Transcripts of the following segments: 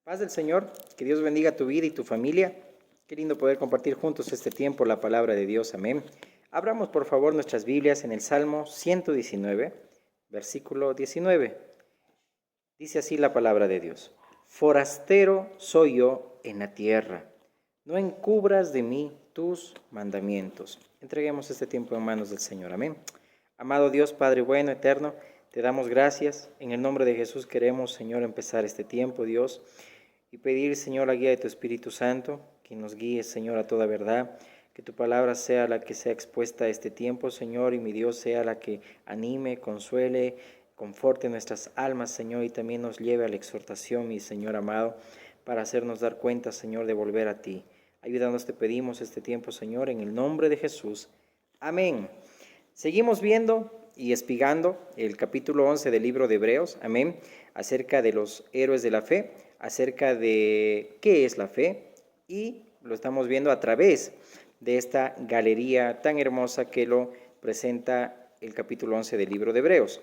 Paz del Señor, que Dios bendiga tu vida y tu familia. Qué lindo poder compartir juntos este tiempo la palabra de Dios. Amén. Abramos por favor nuestras Biblias en el Salmo 119, versículo 19. Dice así la palabra de Dios. Forastero soy yo en la tierra, no encubras de mí tus mandamientos. Entreguemos este tiempo en manos del Señor. Amén. Amado Dios, Padre bueno, eterno, te damos gracias. En el nombre de Jesús queremos, Señor, empezar este tiempo, Dios, y pedir, Señor, la guía de tu Espíritu Santo, que nos guíe, Señor, a toda verdad, que tu palabra sea la que sea expuesta a este tiempo, Señor, y mi Dios sea la que anime, consuele, conforte nuestras almas, Señor, y también nos lleve a la exhortación, mi Señor amado, para hacernos dar cuenta, Señor, de volver a ti. Ayúdanos, te pedimos este tiempo, Señor, en el nombre de Jesús. Amén. Seguimos viendo y espigando el capítulo 11 del libro de Hebreos, amén, acerca de los héroes de la fe, acerca de qué es la fe, y lo estamos viendo a través de esta galería tan hermosa que lo presenta el capítulo 11 del libro de Hebreos.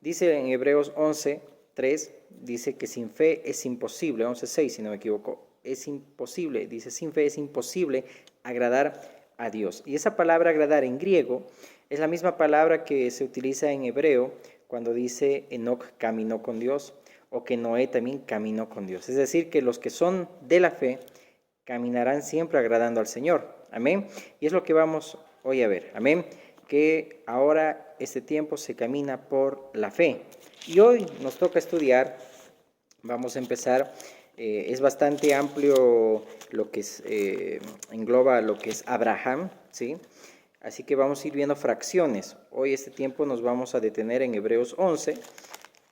Dice en Hebreos 11:3, dice que sin fe es imposible, 11:6 si no me equivoco, es imposible, dice sin fe es imposible agradar a Dios. Y esa palabra agradar en griego es la misma palabra que se utiliza en hebreo cuando dice Enoc caminó con Dios o que Noé también caminó con Dios. Es decir, que los que son de la fe caminarán siempre agradando al Señor. Amén. Y es lo que vamos hoy a ver. Amén. Que ahora este tiempo se camina por la fe. Y hoy nos toca estudiar, vamos a empezar, es bastante amplio lo que es, engloba lo que es Abraham, ¿sí? Así que vamos a ir viendo fracciones. Hoy este tiempo nos vamos a detener en Hebreos 11,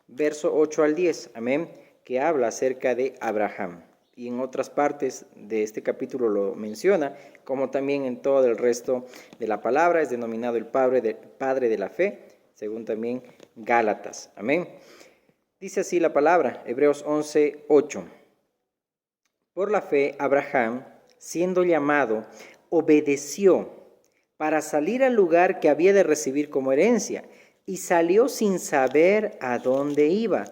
verso 8 al 10, amén, que habla acerca de Abraham. Y en otras partes de este capítulo lo menciona, como también en todo el resto de la palabra, es denominado el padre de la fe, según también Gálatas, amén. Dice así la palabra, Hebreos 11, 8. Por la fe, Abraham, siendo llamado, obedeció para salir al lugar que había de recibir como herencia, y salió sin saber a dónde iba.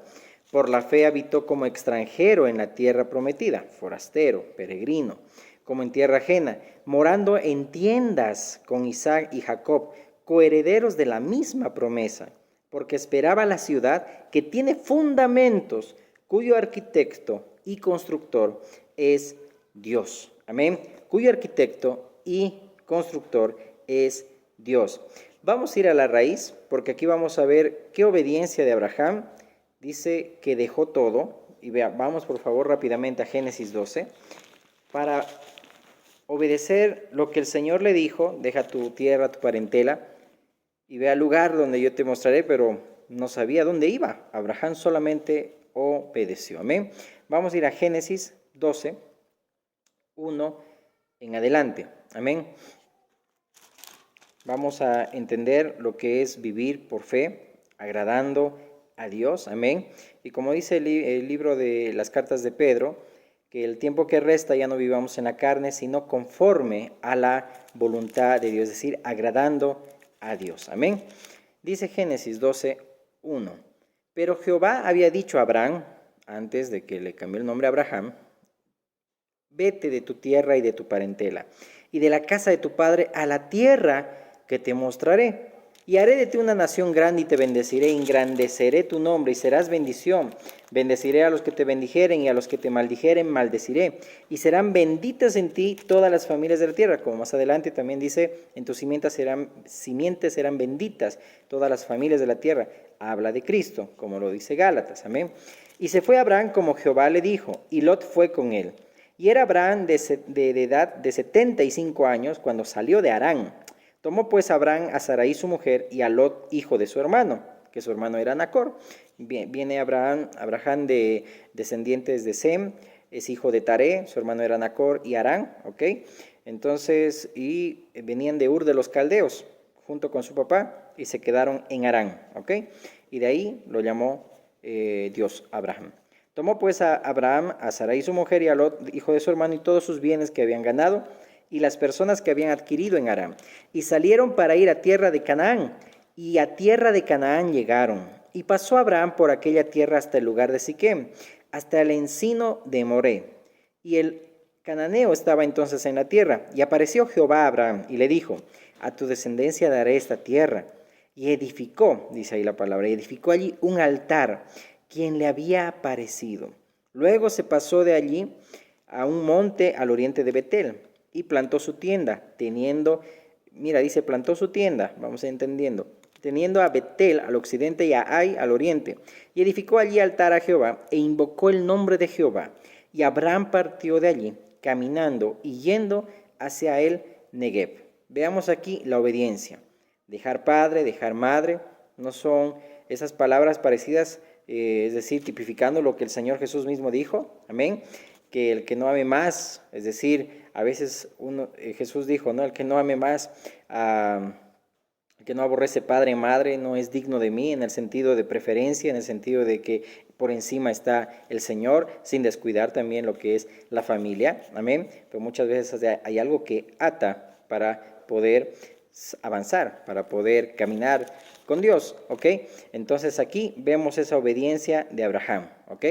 Por la fe habitó como extranjero en la tierra prometida, forastero, peregrino, como en tierra ajena, morando en tiendas con Isaac y Jacob, coherederos de la misma promesa, porque esperaba la ciudad que tiene fundamentos, cuyo arquitecto y constructor es Dios. Amén. Cuyo arquitecto y constructor es Dios. Vamos a ir a la raíz, porque aquí vamos a ver qué obediencia de Abraham. Dice que dejó todo, y vamos por favor rápidamente a Génesis 12, para obedecer lo que el Señor le dijo, deja tu tierra, tu parentela, y ve al lugar donde yo te mostraré, pero no sabía dónde iba. Abraham solamente obedeció. Amén. Vamos a ir a Génesis 12, 1 en adelante. Amén. Vamos a entender lo que es vivir por fe, agradando a Dios, amén. Y como dice el libro de las cartas de Pedro, que el tiempo que resta ya no vivamos en la carne, sino conforme a la voluntad de Dios, es decir, agradando a Dios, amén. Dice Génesis 12, 1. Pero Jehová había dicho a Abraham, antes de que le cambió el nombre a Abraham, vete de tu tierra y de tu parentela, y de la casa de tu padre a la tierra que te mostraré, y haré de ti una nación grande y te bendeciré, engrandeceré tu nombre y serás bendición. Bendeciré a los que te bendijeren y a los que te maldijeren maldeciré, y serán benditas en ti todas las familias de la tierra, como más adelante también dice, en tus simientes serán benditas todas las familias de la tierra. Habla de Cristo, como lo dice Gálatas, amén. Y se fue Abraham como Jehová le dijo, y Lot fue con él. Y era Abraham de edad de 75 años cuando salió de Harán. Tomó pues Abraham a Sarai su mujer y a Lot, hijo de su hermano, que su hermano era Nacor. Viene Abraham de descendientes de Sem, es hijo de Taré, su hermano era Nacor y Harán, ¿ok? Entonces, y venían de Ur de los Caldeos, junto con su papá, y se quedaron en Harán, ¿ok? Y de ahí lo llamó Dios Abraham. Tomó pues a Abraham, a Sarai su mujer y a Lot, hijo de su hermano, y todos sus bienes que habían ganado, y las personas que habían adquirido en Aram, y salieron para ir a tierra de Canaán, y a tierra de Canaán llegaron. Y pasó Abraham por aquella tierra hasta el lugar de Siquem, hasta el encino de Moré. Y el cananeo estaba entonces en la tierra. Y apareció Jehová a Abraham y le dijo, a tu descendencia daré esta tierra. Y edificó, dice ahí la palabra, edificó allí un altar, quien le había aparecido. Luego se pasó de allí a un monte al oriente de Betel y plantó su tienda, plantó su tienda, vamos entendiendo, teniendo a Betel al occidente y a Ai al oriente. Y edificó allí altar a Jehová e invocó el nombre de Jehová. Y Abraham partió de allí, caminando y yendo hacia el Negev. Veamos aquí la obediencia. Dejar padre, dejar madre, no son esas palabras parecidas, es decir, tipificando lo que el Señor Jesús mismo dijo, amén, que el que no ame más, es decir, a veces Jesús dijo, ¿no? El que no ame más, el que no aborrece padre y madre no es digno de mí, en el sentido de preferencia, en el sentido de que por encima está el Señor, sin descuidar también lo que es la familia, amén, pero muchas veces hay algo que ata para poder avanzar, para poder caminar con Dios, ¿ok? Entonces aquí vemos esa obediencia de Abraham, ¿ok?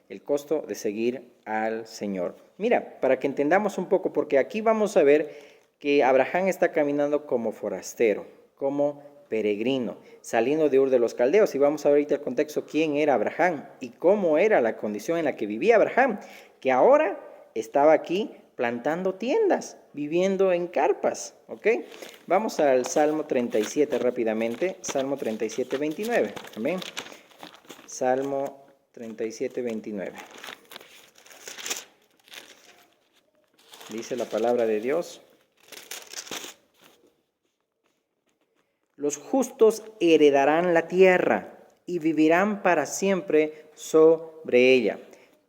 El costo de seguir al Señor. Mira, para que entendamos un poco, porque aquí vamos a ver que Abraham está caminando como forastero, como peregrino, saliendo de Ur de los Caldeos, y vamos a ver ahorita el contexto, quién era Abraham y cómo era la condición en la que vivía Abraham, que ahora estaba aquí plantando tiendas, viviendo en carpas, ¿ok? Vamos al Salmo 37 rápidamente, Salmo 37, 29, amén. Salmo 37, 29. Dice la palabra de Dios. Los justos heredarán la tierra y vivirán para siempre sobre ella,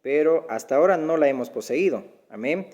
pero hasta ahora no la hemos poseído, amén.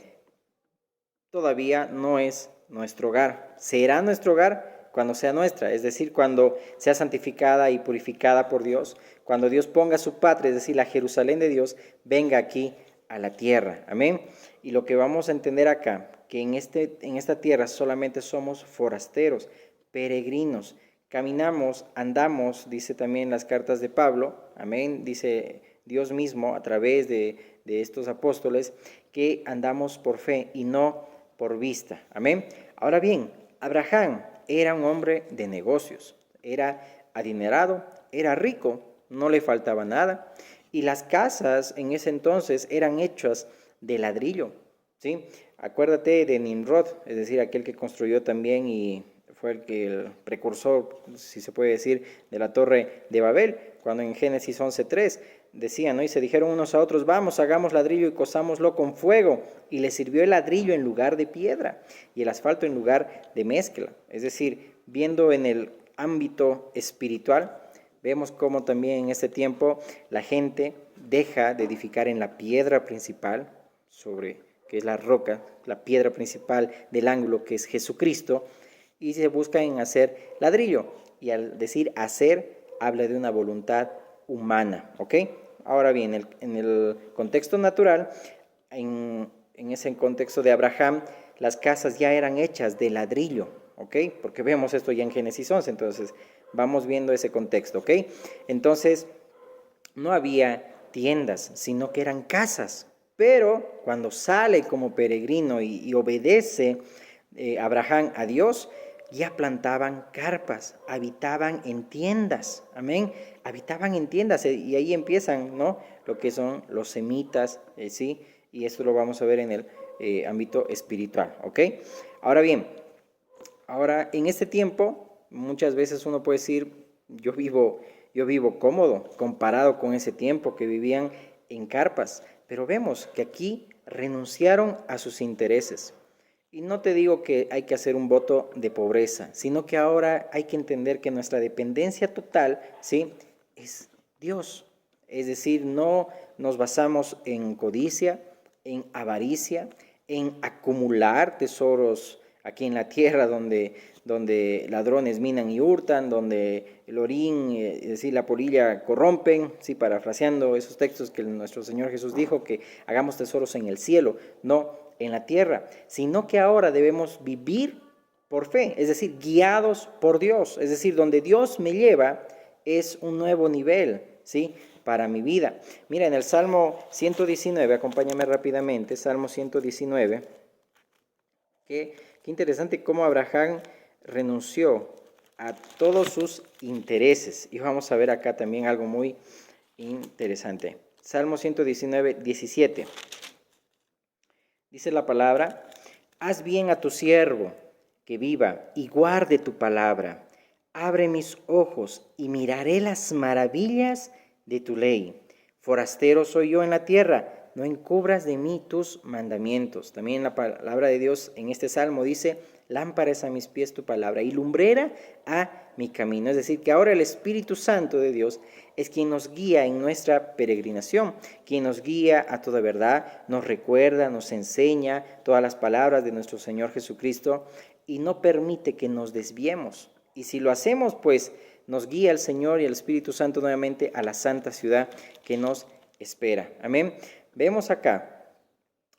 Todavía no es nuestro hogar. Será nuestro hogar cuando sea nuestra, es decir, cuando sea santificada y purificada por Dios, cuando Dios ponga su patria, es decir, la Jerusalén de Dios, venga aquí a la tierra. Amén. Y lo que vamos a entender acá, que en esta tierra solamente somos forasteros, peregrinos, caminamos, andamos, dice también las cartas de Pablo, amén, dice Dios mismo a través de estos apóstoles, que andamos por fe y no por vista, amén. Ahora bien, Abraham era un hombre de negocios, era adinerado, era rico, no le faltaba nada, y las casas en ese entonces eran hechas de ladrillo, ¿sí? Acuérdate de Nimrod, es decir, aquel que construyó también y fue el precursor, si se puede decir, de la torre de Babel, cuando en Génesis 11:3 decían, ¿no? Y se dijeron unos a otros, vamos, hagamos ladrillo y cosámoslo con fuego. Y le sirvió el ladrillo en lugar de piedra y el asfalto en lugar de mezcla. Es decir, viendo en el ámbito espiritual, vemos cómo también en este tiempo la gente deja de edificar en la piedra principal, que es la roca, la piedra principal del ángulo que es Jesucristo, y se busca en hacer ladrillo. Y al decir hacer, habla de una voluntad humana, ¿ok? Ahora bien, en el contexto natural, en ese contexto de Abraham, las casas ya eran hechas de ladrillo, ¿ok? Porque vemos esto ya en Génesis 11, entonces vamos viendo ese contexto, ¿ok? Entonces, no había tiendas, sino que eran casas. Pero cuando sale como peregrino y obedece Abraham a Dios, ya plantaban carpas, habitaban en tiendas, amén, habitaban en tiendas, y ahí empiezan, ¿no?, lo que son los semitas, ¿sí? Y esto lo vamos a ver en el ámbito espiritual, ¿ok? Ahora bien, en este tiempo, muchas veces uno puede decir, yo vivo cómodo, comparado con ese tiempo que vivían en carpas, pero vemos que aquí renunciaron a sus intereses. Y no te digo que hay que hacer un voto de pobreza, sino que ahora hay que entender que nuestra dependencia total, ¿sí?, es Dios. Es decir, no nos basamos en codicia, en avaricia, en acumular tesoros aquí en la tierra donde ladrones minan y hurtan, donde el orín, es decir, la polilla corrompen, ¿sí?, parafraseando esos textos que nuestro Señor Jesús dijo, que hagamos tesoros en el cielo, no en la tierra, sino que ahora debemos vivir por fe, es decir, guiados por Dios, es decir, donde Dios me lleva es un nuevo nivel, ¿sí? para mi vida. Mira, en el Salmo 119, acompáñame rápidamente, Salmo 119, qué interesante cómo Abraham renunció a todos sus intereses. Y vamos a ver acá también algo muy interesante. Salmo 119, 17. Dice la palabra: haz bien a tu siervo, que viva, y guarde tu palabra. Abre mis ojos y miraré las maravillas de tu ley. Forastero soy yo en la tierra, no encubras de mí tus mandamientos. También la palabra de Dios en este salmo dice: lámpara es a mis pies tu palabra y lumbrera a mi camino. Es decir, que ahora el Espíritu Santo de Dios es quien nos guía en nuestra peregrinación, quien nos guía a toda verdad, nos recuerda, nos enseña todas las palabras de nuestro Señor Jesucristo y no permite que nos desviemos. Y si lo hacemos, pues nos guía el Señor y el Espíritu Santo nuevamente a la santa ciudad que nos espera. Amén. Vemos acá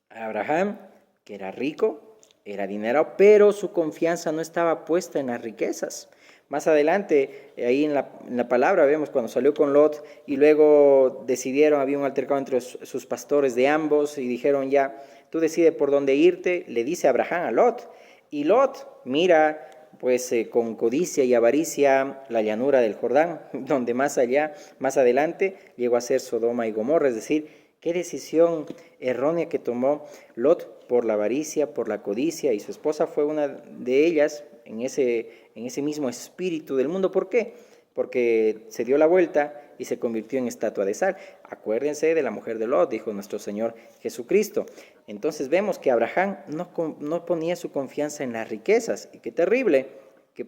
a Abraham, que era rico, era dinero, pero su confianza no estaba puesta en las riquezas. Más adelante, ahí en la palabra vemos cuando salió con Lot y luego decidieron, había un altercado entre sus pastores de ambos y dijeron: ya, tú decides por dónde irte, le dice Abraham a Lot. Y Lot mira pues con codicia y avaricia la llanura del Jordán, donde más adelante llegó a ser Sodoma y Gomorra. Es decir, qué decisión errónea que tomó Lot por la avaricia, por la codicia, y su esposa fue una de ellas en ese mismo espíritu del mundo. ¿Por qué? Porque se dio la vuelta y se convirtió en estatua de sal. Acuérdense de la mujer de Lot, dijo nuestro Señor Jesucristo. Entonces vemos que Abraham no ponía su confianza en las riquezas, y qué terrible que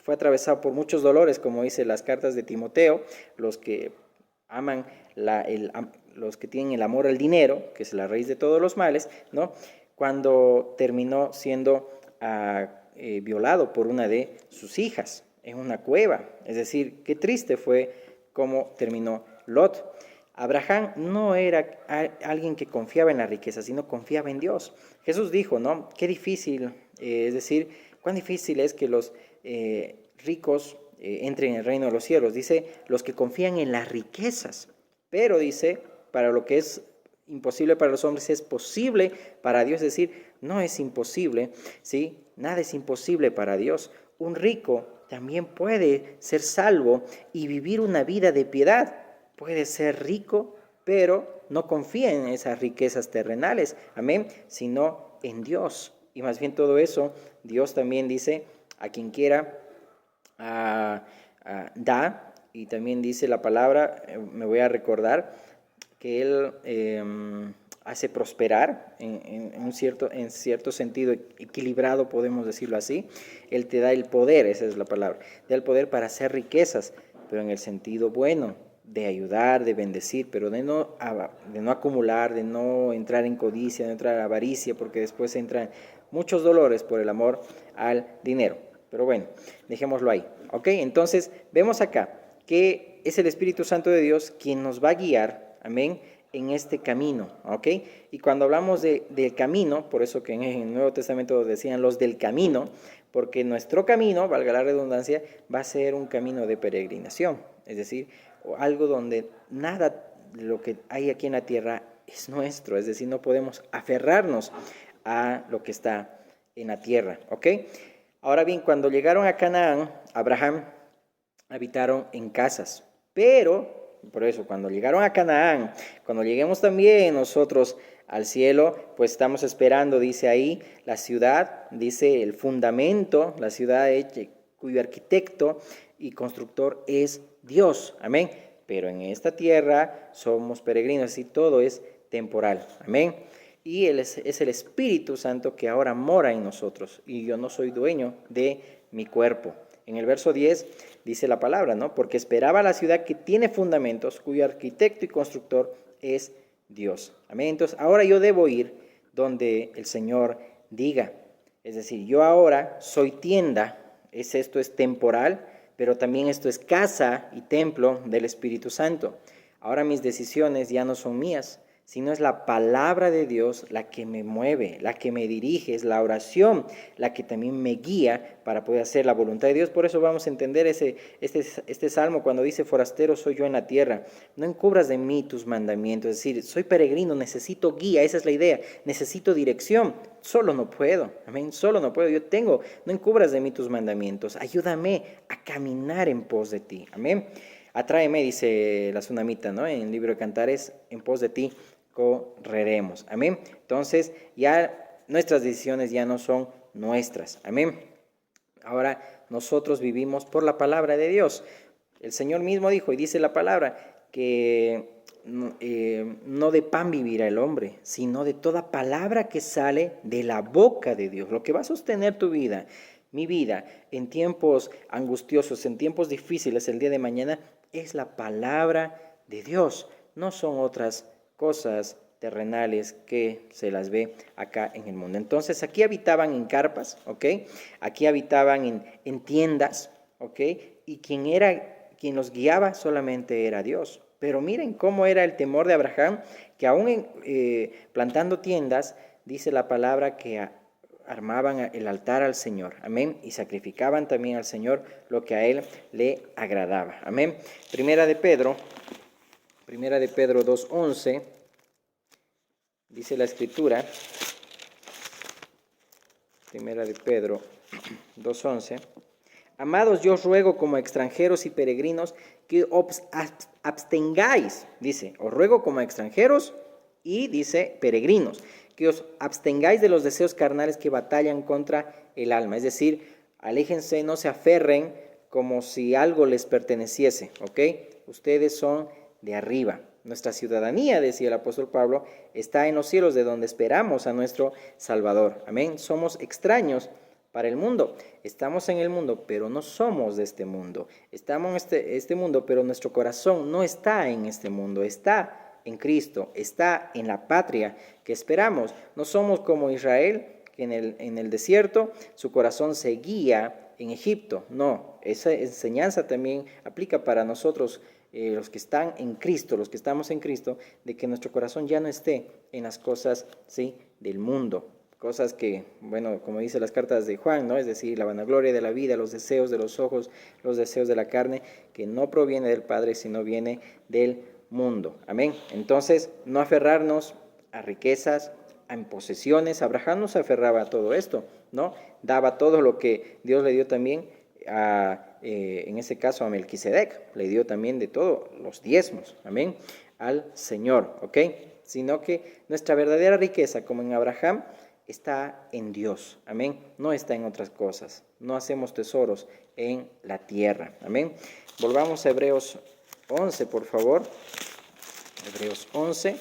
fue atravesado por muchos dolores, como dice las cartas de Timoteo, los que aman los que tienen el amor al dinero, que es la raíz de todos los males, ¿no? Cuando terminó siendo violado por una de sus hijas en una cueva. Es decir, qué triste fue cómo terminó Lot. Abraham no era alguien que confiaba en la riqueza, sino confiaba en Dios. Jesús dijo, ¿no? Qué difícil, es decir, cuán difícil es que los ricos entren en el reino de los cielos. Dice, los que confían en las riquezas. Pero dice, para lo que es imposible para los hombres es posible para Dios. Es decir, no es imposible, ¿sí? Nada es imposible para Dios. Un rico también puede ser salvo y vivir una vida de piedad. Puede ser rico, pero no confía en esas riquezas terrenales, amén, sino en Dios. Y más bien todo eso, Dios también dice, a quien quiera, da, y también dice la palabra, me voy a recordar, que Él hace prosperar, en cierto sentido equilibrado, podemos decirlo así. Él te da el poder, esa es la palabra, te da el poder para hacer riquezas, pero en el sentido bueno, de ayudar, de bendecir, pero de no acumular, de no entrar en codicia, de no entrar en avaricia, porque después entran muchos dolores por el amor al dinero. Pero bueno, dejémoslo ahí. ¿Ok? Entonces, vemos acá que es el Espíritu Santo de Dios quien nos va a guiar, amén, en este camino, ¿ok? Y cuando hablamos del camino, por eso que en el Nuevo Testamento decían los del camino, porque nuestro camino, valga la redundancia, va a ser un camino de peregrinación, es decir, algo donde nada de lo que hay aquí en la tierra es nuestro, es decir, no podemos aferrarnos a lo que está en la tierra, ¿ok? Ahora bien, cuando llegaron a Canaán, Abraham habitaron en casas, pero por eso, cuando llegaron a Canaán, cuando lleguemos también nosotros al cielo, pues estamos esperando, dice ahí, la ciudad, dice el fundamento, la ciudad cuyo arquitecto y constructor es Dios, amén. Pero en esta tierra somos peregrinos y todo es temporal, amén. Y Él es el Espíritu Santo que ahora mora en nosotros y yo no soy dueño de mi cuerpo. En el verso 10 dice la palabra, ¿no? Porque esperaba la ciudad que tiene fundamentos, cuyo arquitecto y constructor es Dios. Amén. Entonces, ahora yo debo ir donde el Señor diga. Es decir, yo ahora soy tienda, esto es temporal, pero también esto es casa y templo del Espíritu Santo. Ahora mis decisiones ya no son mías, sino es la palabra de Dios la que me mueve, la que me dirige, es la oración la que también me guía para poder hacer la voluntad de Dios. Por eso vamos a entender este salmo cuando dice, forastero soy yo en la tierra, no encubras de mí tus mandamientos, es decir, soy peregrino, necesito guía, esa es la idea, necesito dirección, solo no puedo, amén, solo no puedo, no encubras de mí tus mandamientos, ayúdame a caminar en pos de ti, amén. Atráeme, dice la Tsunamita, ¿no? En el libro de Cantares, en pos de ti correremos. Amén. Entonces, ya nuestras decisiones ya no son nuestras. Amén. Ahora nosotros vivimos por la palabra de Dios. El Señor mismo dijo, y dice la palabra, que no de pan vivirá el hombre, sino de toda palabra que sale de la boca de Dios. Lo que va a sostener tu vida, mi vida, en tiempos angustiosos, en tiempos difíciles, el día de mañana, es la palabra de Dios. No son otras cosas terrenales que se las ve acá en el mundo. Entonces aquí habitaban en carpas, ¿ok? Aquí habitaban en tiendas, ¿ok? Y quien los guiaba solamente era Dios. Pero miren cómo era el temor de Abraham, que aún plantando tiendas, dice la palabra que armaban el altar al Señor, amén, y sacrificaban también al Señor lo que a Él le agradaba, amén. Primera de Pedro 2:11, dice la Escritura, Primera de Pedro 2:11, amados, yo os ruego como extranjeros y peregrinos que os abstengáis, dice, os ruego como extranjeros y dice peregrinos, que os abstengáis de los deseos carnales que batallan contra el alma, es decir, aléjense, no se aferren como si algo les perteneciese, ¿ok? Ustedes son de arriba. Nuestra ciudadanía, decía el apóstol Pablo, está en los cielos, de donde esperamos a nuestro Salvador. Amén. Somos extraños para el mundo. Estamos en el mundo, pero no somos de este mundo. Estamos en este mundo, pero nuestro corazón no está en este mundo, está en Cristo, está en la patria que esperamos. No somos como Israel, que en el desierto su corazón se guía en Egipto. No, esa enseñanza también aplica para nosotros, los que están en Cristo, los que estamos en Cristo, de que nuestro corazón ya no esté en las cosas, ¿sí?, del mundo. Cosas que, bueno, como dice las cartas de Juan, ¿no? Es decir, la vanagloria de la vida, los deseos de los ojos, los deseos de la carne, que no proviene del Padre, sino viene del mundo. Amén. Entonces, no aferrarnos a riquezas, a posesiones. Abraham no se aferraba a todo esto, ¿no? Daba todo lo que Dios le dio también en ese caso a Melquisedec, le dio también de todo, los diezmos, amén, al Señor, ¿ok? Sino que nuestra verdadera riqueza, como en Abraham, está en Dios, amén, no está en otras cosas, no hacemos tesoros en la tierra, amén. Volvamos a Hebreos 11, por favor, Hebreos 11,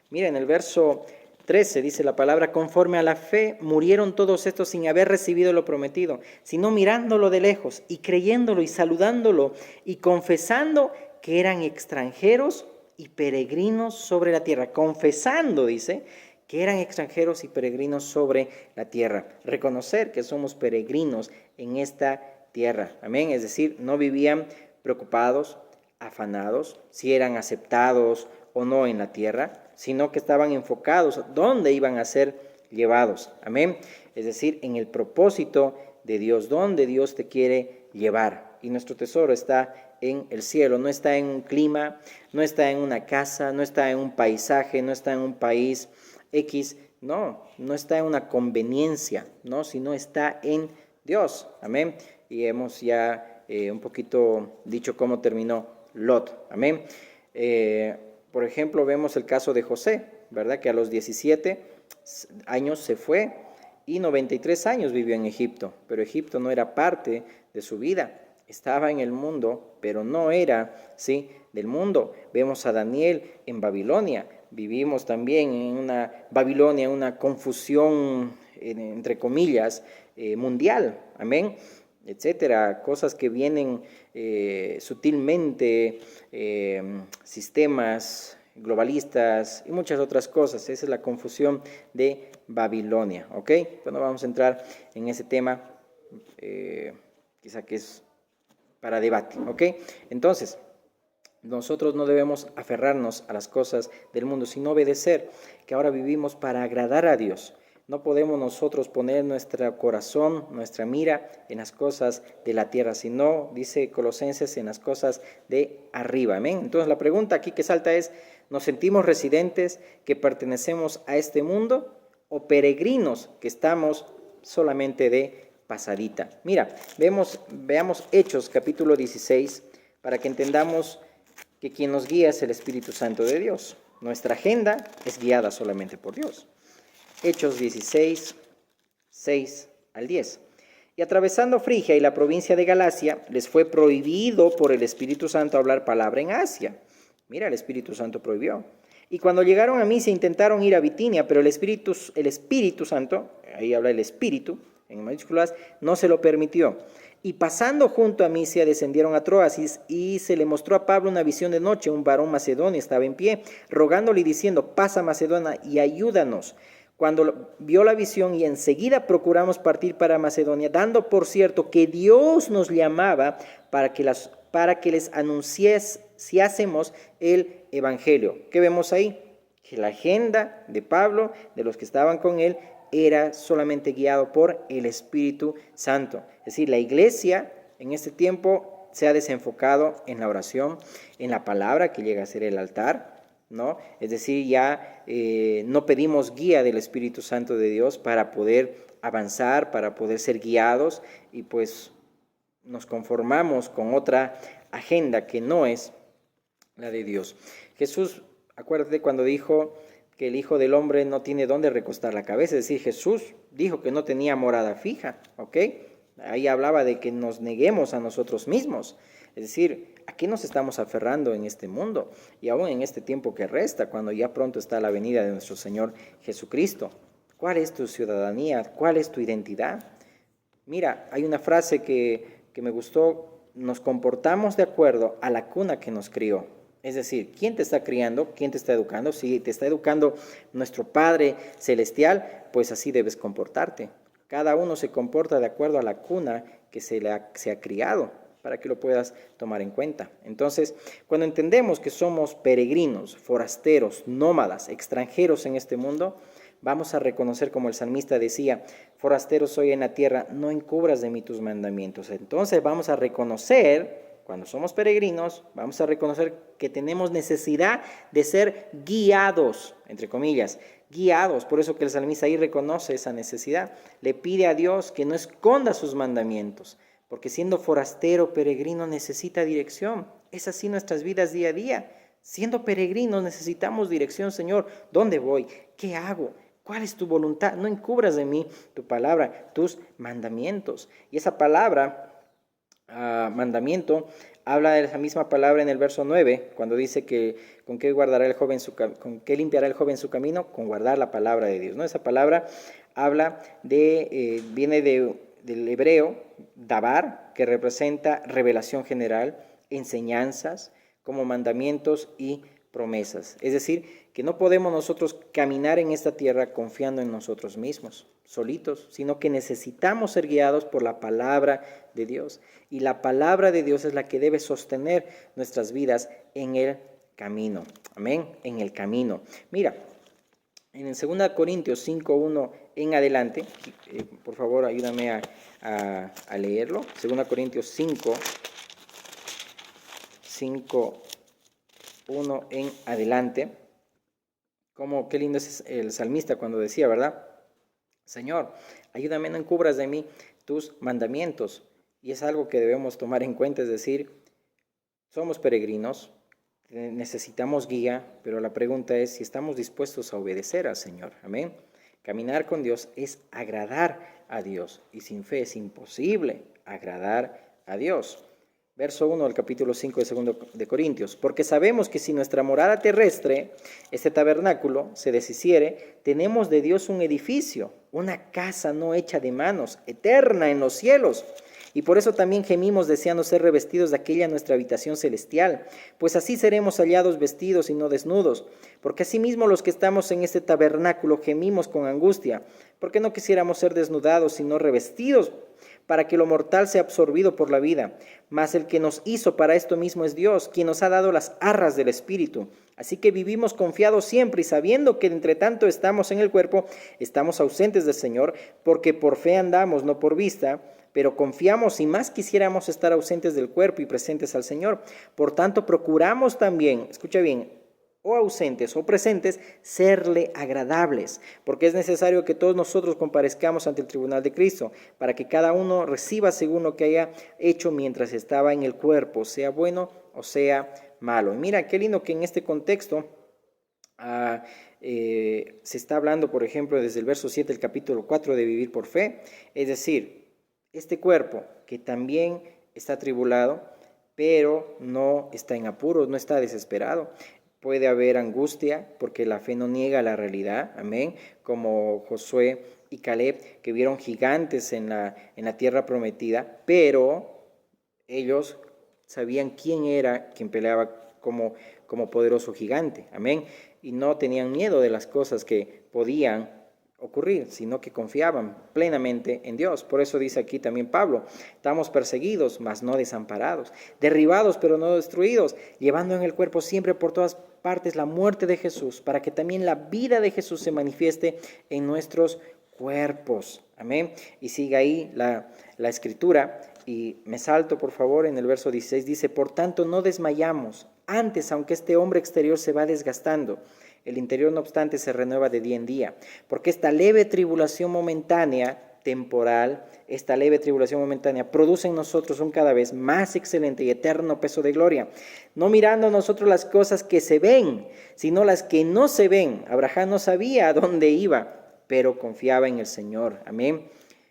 miren el verso 13 dice la palabra, conforme a la fe murieron todos estos sin haber recibido lo prometido, sino mirándolo de lejos y creyéndolo y saludándolo y confesando que eran extranjeros y peregrinos sobre la tierra. Confesando, dice, que eran extranjeros y peregrinos sobre la tierra. Reconocer que somos peregrinos en esta tierra. Amén. Es decir, no vivían preocupados, afanados, si eran aceptados o no en la tierra, sino que estaban enfocados dónde iban a ser llevados. Amén. Es decir, en el propósito de Dios, donde Dios te quiere llevar. Y nuestro tesoro está en el cielo, no está en un clima, no está en una casa, no está en un paisaje, no está en un país X, no está en una conveniencia, no, sino está en Dios. Amén. Y hemos ya un poquito dicho cómo terminó Lot. Amén. Por ejemplo, vemos el caso de José, ¿verdad? Que a los 17 años se fue y 93 años vivió en Egipto, pero Egipto no era parte de su vida, estaba en el mundo, pero no era, ¿sí?, del mundo. Vemos a Daniel en Babilonia, vivimos también en una Babilonia, una confusión, entre comillas, mundial, amén, etcétera, cosas que vienen sutilmente, sistemas globalistas y muchas otras cosas. Esa es la confusión de Babilonia, ¿ok? Bueno, vamos a entrar en ese tema, quizá que es para debate, ¿ok? Entonces, Nosotros no debemos aferrarnos a las cosas del mundo, sino obedecer, que ahora vivimos para agradar a Dios. No podemos nosotros poner nuestro corazón, nuestra mira en las cosas de la tierra, sino, dice Colosenses, en las cosas de arriba. Amén. Entonces la pregunta aquí que salta es, ¿nos sentimos residentes que pertenecemos a este mundo o peregrinos que estamos solamente de pasadita? Mira, veamos Hechos capítulo 16 para que entendamos que quien nos guía es el Espíritu Santo de Dios. Nuestra agenda es guiada solamente por Dios. Hechos 16, 6 al 10. Y atravesando Frigia y la provincia de Galacia, les fue prohibido por el Espíritu Santo hablar palabra en Asia. Mira, el Espíritu Santo prohibió. Y cuando llegaron a Misia intentaron ir a Bitinia, pero el Espíritu Santo, ahí habla el Espíritu, en mayúsculas, no se lo permitió. Y pasando junto a Misia descendieron a Troasis y se le mostró a Pablo una visión de noche. Un varón macedonio estaba en pie, rogándole y diciendo, pasa Macedonia y ayúdanos. Cuando vio la visión y enseguida procuramos partir para Macedonia, dando por cierto que Dios nos llamaba para que les anunciásemos el evangelio. ¿Qué vemos ahí? Que la agenda de Pablo, de los que estaban con él, era solamente guiado por el Espíritu Santo. Es decir, la iglesia en este tiempo se ha desenfocado en la oración, en la palabra que llega a ser el altar, ¿no? Es decir, ya no pedimos guía del Espíritu Santo de Dios para poder avanzar, para poder ser guiados, y pues nos conformamos con otra agenda que no es la de Dios. Jesús, acuérdate cuando dijo que el Hijo del Hombre no tiene dónde recostar la cabeza, es decir, Jesús dijo que no tenía morada fija, ¿ok? Ahí hablaba de que nos neguemos a nosotros mismos, es decir, ¿a qué nos estamos aferrando en este mundo? Y aún en este tiempo que resta, cuando ya pronto está la venida de nuestro Señor Jesucristo. ¿Cuál es tu ciudadanía? ¿Cuál es tu identidad? Mira, hay una frase que me gustó, nos comportamos de acuerdo a la cuna que nos crió. Es decir, ¿quién te está criando? ¿Quién te está educando? Si te está educando nuestro Padre Celestial, pues así debes comportarte. Cada uno se comporta de acuerdo a la cuna que se ha criado, para que lo puedas tomar en cuenta. Entonces, cuando entendemos que somos peregrinos, forasteros, nómadas, extranjeros en este mundo, vamos a reconocer, como el salmista decía, forastero soy en la tierra, no encubras de mí tus mandamientos. Entonces vamos a reconocer, cuando somos peregrinos, vamos a reconocer que tenemos necesidad de ser guiados, entre comillas, guiados. Por eso que el salmista ahí reconoce esa necesidad. Le pide a Dios que no esconda sus mandamientos, porque siendo forastero, peregrino, necesita dirección. Es así nuestras vidas día a día. Siendo peregrinos necesitamos dirección, Señor. ¿Dónde voy? ¿Qué hago? ¿Cuál es tu voluntad? No encubras de mí tu palabra, tus mandamientos. Y esa palabra, mandamiento, habla de esa misma palabra en el verso 9, cuando dice que con qué limpiará el joven su camino, con guardar la palabra de Dios, ¿no? Esa palabra habla viene del hebreo, dabar, que representa revelación general, enseñanzas, como mandamientos y promesas. Es decir, que no podemos nosotros caminar en esta tierra confiando en nosotros mismos, solitos, sino que necesitamos ser guiados por la palabra de Dios. Y la palabra de Dios es la que debe sostener nuestras vidas en el camino. Amén, en el camino. Mira, en 2 Corintios 5:1 en adelante, por favor ayúdame a leerlo. 2 Corintios 5:1 en adelante. Como qué lindo es el salmista cuando decía, ¿verdad? Señor, ayúdame, no encubras de mí tus mandamientos. Y es algo que debemos tomar en cuenta, es decir, somos peregrinos, necesitamos guía, pero la pregunta es si estamos dispuestos a obedecer al Señor. Amén. Caminar con Dios es agradar a Dios, y sin fe es imposible agradar a Dios. Verso 1 del capítulo 5 de 2 de Corintios. Porque sabemos que si nuestra morada terrestre, este tabernáculo, se deshiciere, tenemos de Dios un edificio, una casa no hecha de manos, eterna en los cielos. Y por eso también gemimos deseando ser revestidos de aquella nuestra habitación celestial, pues así seremos hallados vestidos y no desnudos. Porque asimismo los que estamos en este tabernáculo gemimos con angustia, porque no quisiéramos ser desnudados sino revestidos, para que lo mortal sea absorbido por la vida. Mas el que nos hizo para esto mismo es Dios, quien nos ha dado las arras del Espíritu. Así que vivimos confiados siempre y sabiendo que entre tanto estamos en el cuerpo, estamos ausentes del Señor, porque por fe andamos, no por vista, pero confiamos y más quisiéramos estar ausentes del cuerpo y presentes al Señor. Por tanto, procuramos también, escucha bien, o ausentes o presentes, serle agradables, porque es necesario que todos nosotros comparezcamos ante el tribunal de Cristo, para que cada uno reciba según lo que haya hecho mientras estaba en el cuerpo, sea bueno o sea malo. Y mira, qué lindo que en este contexto se está hablando, por ejemplo, desde el verso 7 del capítulo 4 de vivir por fe, es decir, este cuerpo que también está atribulado, pero no está en apuros, no está desesperado. Puede haber angustia porque la fe no niega la realidad, amén, como Josué y Caleb, que vieron gigantes en la tierra prometida, pero ellos sabían quién era quien peleaba como poderoso gigante, amén, y no tenían miedo de las cosas que podían ocurrir, sino que confiaban plenamente en Dios. Por eso dice aquí también Pablo, estamos perseguidos, mas no desamparados, derribados, pero no destruidos, llevando en el cuerpo siempre por todas partes la muerte de Jesús, para que también la vida de Jesús se manifieste en nuestros cuerpos. Amén. Y sigue ahí la escritura, y me salto por favor en el verso 16, dice, por tanto no desmayamos, antes aunque este hombre exterior se va desgastando, el interior no obstante se renueva de día en día, porque esta leve tribulación momentánea, temporal, esta leve tribulación momentánea produce en nosotros un cada vez más excelente y eterno peso de gloria, no mirando nosotros las cosas que se ven, sino las que no se ven. Abraham no sabía a dónde iba, pero confiaba en el Señor. Amén.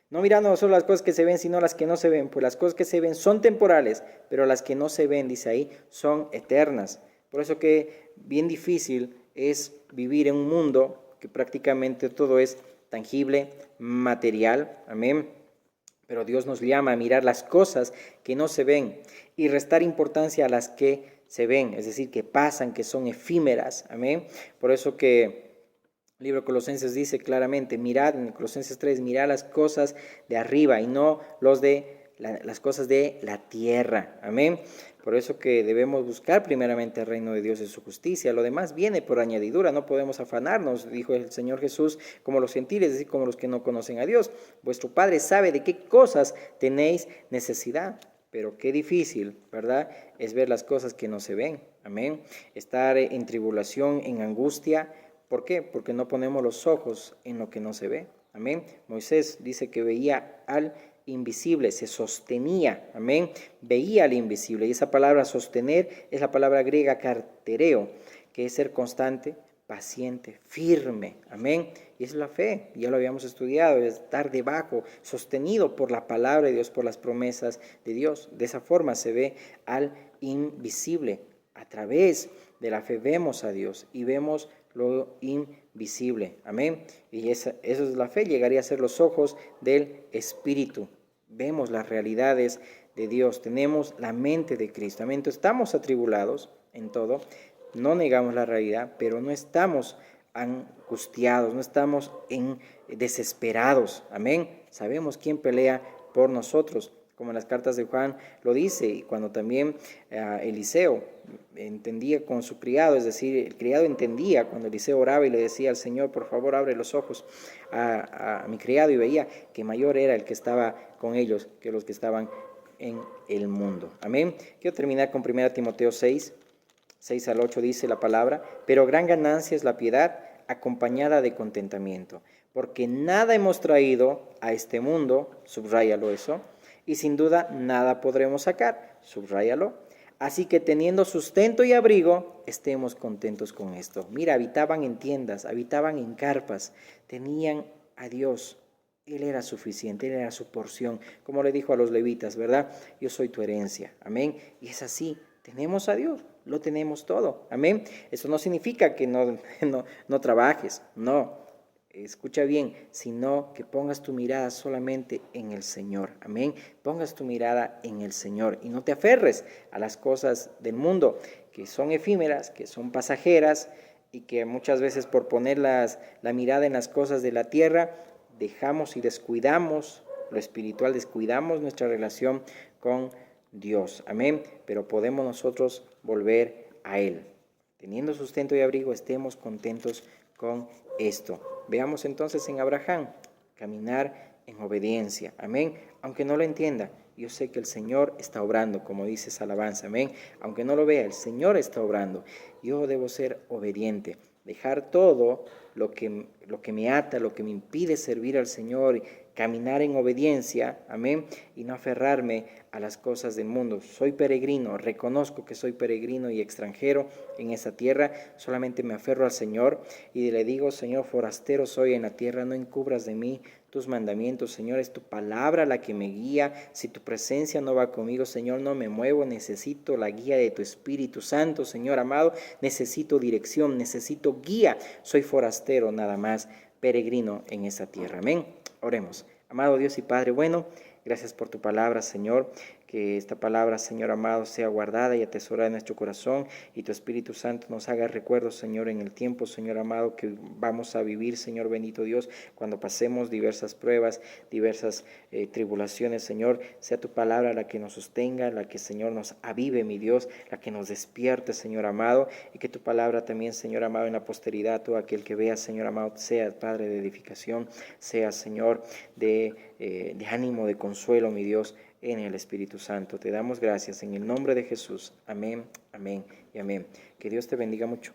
No mirando nosotros las cosas que se ven, sino las que no se ven, pues las cosas que se ven son temporales, pero las que no se ven, dice ahí, son eternas. Por eso que bien difícil es vivir en un mundo que prácticamente todo es tangible, material, amén. Pero Dios nos llama a mirar las cosas que no se ven y restar importancia a las que se ven, es decir, que pasan, que son efímeras, amén. Por eso que el libro de Colosenses dice claramente, mirad, en Colosenses 3, mirad las cosas de arriba y no las cosas de la tierra, amén. Por eso que debemos buscar primeramente el reino de Dios y su justicia. Lo demás viene por añadidura, no podemos afanarnos, dijo el Señor Jesús, como los gentiles, es decir, como los que no conocen a Dios. Vuestro Padre sabe de qué cosas tenéis necesidad, pero qué difícil, ¿verdad?, es ver las cosas que no se ven, amén. Estar en tribulación, en angustia. ¿Por qué? Porque no ponemos los ojos en lo que no se ve, amén. Moisés dice que veía al invisible, se sostenía, amén, veía al invisible, y esa palabra sostener es la palabra griega cartereo, que es ser constante, paciente, firme, amén, y es la fe, ya lo habíamos estudiado, es estar debajo, sostenido por la palabra de Dios, por las promesas de Dios. De esa forma se ve al invisible. A través de la fe vemos a Dios y vemos lo invisible, amén, y eso es la fe, llegaría a ser los ojos del Espíritu. Vemos las realidades de Dios, tenemos la mente de Cristo, amén. Entonces, estamos atribulados en todo, no negamos la realidad, pero no estamos angustiados, no estamos desesperados, amén. Sabemos quién pelea por nosotros, como en las cartas de Juan lo dice, y cuando también Eliseo entendía con su criado, es decir, el criado entendía cuando Eliseo oraba y le decía al Señor, por favor abre los ojos a mi criado, y veía que mayor era el que estaba con ellos que los que estaban en el mundo. Amén. Quiero terminar con 1 Timoteo 6 al 8, dice la palabra, pero gran ganancia es la piedad acompañada de contentamiento, porque nada hemos traído a este mundo, subráyalo eso, y sin duda nada podremos sacar, subráyalo. Así que teniendo sustento y abrigo, estemos contentos con esto. Mira, habitaban en tiendas, habitaban en carpas, tenían a Dios. Él era suficiente, Él era su porción, como le dijo a los levitas, ¿verdad? Yo soy tu herencia, amén. Y es así, tenemos a Dios, lo tenemos todo, amén. Eso no significa que no trabajes, no. Escucha bien, sino que pongas tu mirada solamente en el Señor, amén. Pongas tu mirada en el Señor y no te aferres a las cosas del mundo, que son efímeras, que son pasajeras, y que muchas veces por poner la mirada en las cosas de la tierra, dejamos y descuidamos lo espiritual, descuidamos nuestra relación con Dios. Amén. Pero podemos nosotros volver a Él. Teniendo sustento y abrigo, estemos contentos con esto. Veamos entonces en Abraham, caminar en obediencia. Amén. Aunque no lo entienda, yo sé que el Señor está obrando, como dice esa alabanza. Amén. Aunque no lo vea, el Señor está obrando. Yo debo ser obediente, dejar todo lo que me ata, lo que me impide servir al Señor, caminar en obediencia, amén, y no aferrarme a las cosas del mundo. Soy peregrino, reconozco que soy peregrino y extranjero en esta tierra, solamente me aferro al Señor y le digo, Señor, forastero soy en la tierra, no encubras de mí tus mandamientos, Señor, es tu palabra la que me guía. Si tu presencia no va conmigo, Señor, no me muevo, necesito la guía de tu Espíritu Santo, Señor amado, necesito dirección, necesito guía, soy forastero nada más, peregrino en esta tierra, amén. Oremos. Amado Dios y Padre bueno, gracias por tu palabra, Señor. Que esta palabra, Señor amado, sea guardada y atesorada en nuestro corazón y tu Espíritu Santo nos haga recuerdos, Señor, en el tiempo, Señor amado, que vamos a vivir, Señor bendito Dios, cuando pasemos diversas pruebas, diversas tribulaciones, Señor. Sea tu palabra la que nos sostenga, la que, Señor, nos avive, mi Dios, la que nos despierte, Señor amado, y que tu palabra también, Señor amado, en la posteridad, todo aquel que vea, Señor amado, sea Padre de edificación, sea, Señor, de ánimo, de consuelo, mi Dios, en el Espíritu Santo. Te damos gracias en el nombre de Jesús. Amén, amén y amén. Que Dios te bendiga mucho.